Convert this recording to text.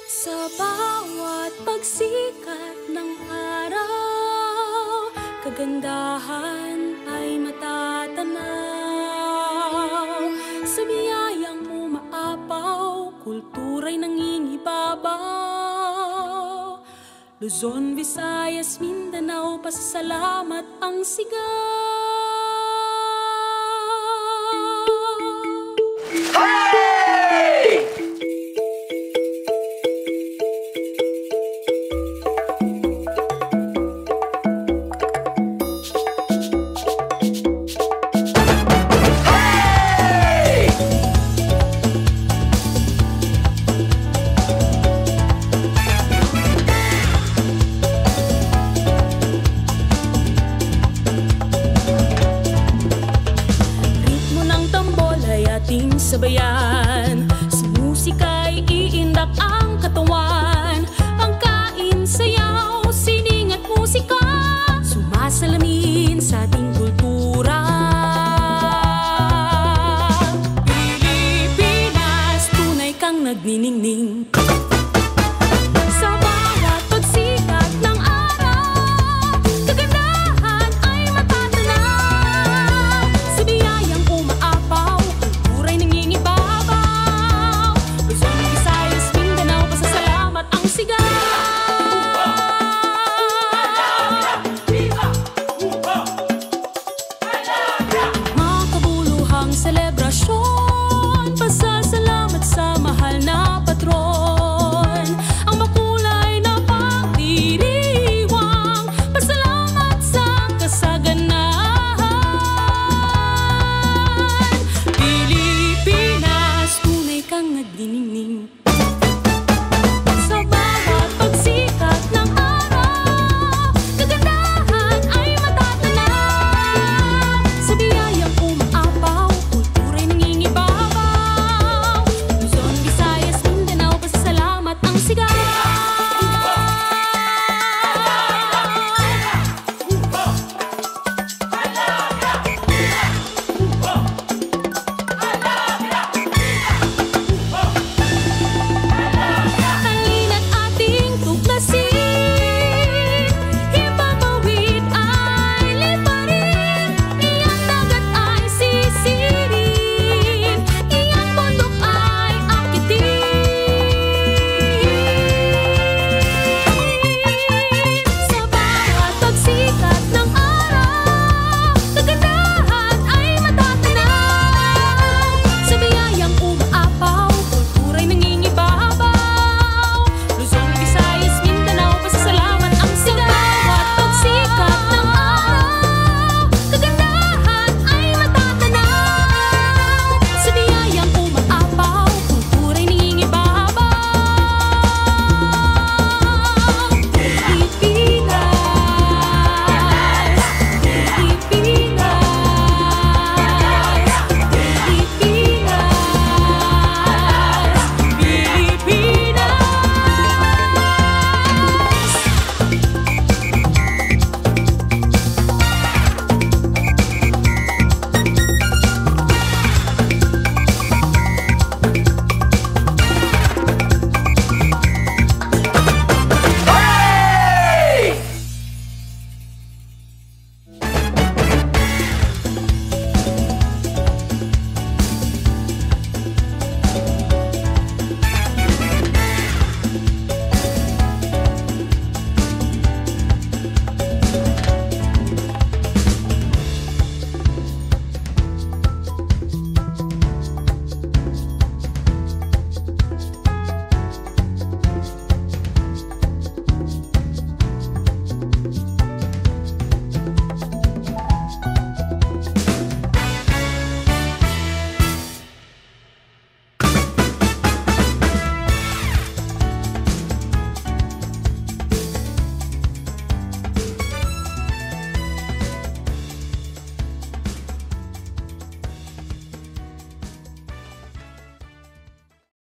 Sa bawat pagsikat ng araw, kagandahan ay matatanaw. Sa biyayang umaapaw, kultura'y nangingibabaw. Luzon, Visayas, Mindanao, pasasalamat ang sigaw. Ating sabayan, sa musika'y iindak ang katawan. Ang kain, sayaw, sining at musika, sumasalamin sa ating kultura. Pilipinas, tunay kang nagniningning. Sa bawat pagsikat ng araw, kagandahan ay matatanaw. Sa biyayang umaapaw, kultura'y nangingibabaw. Luzon, Visayas, Mindanao, pasasalamat ang sigaw. Makabuluhang selebrasyon, pasasalamat sa mahal na patron. Ang makulay na pagdiriwang, pasalamat sa kasaganahan. Pilipinas, tunay kang nagniningning.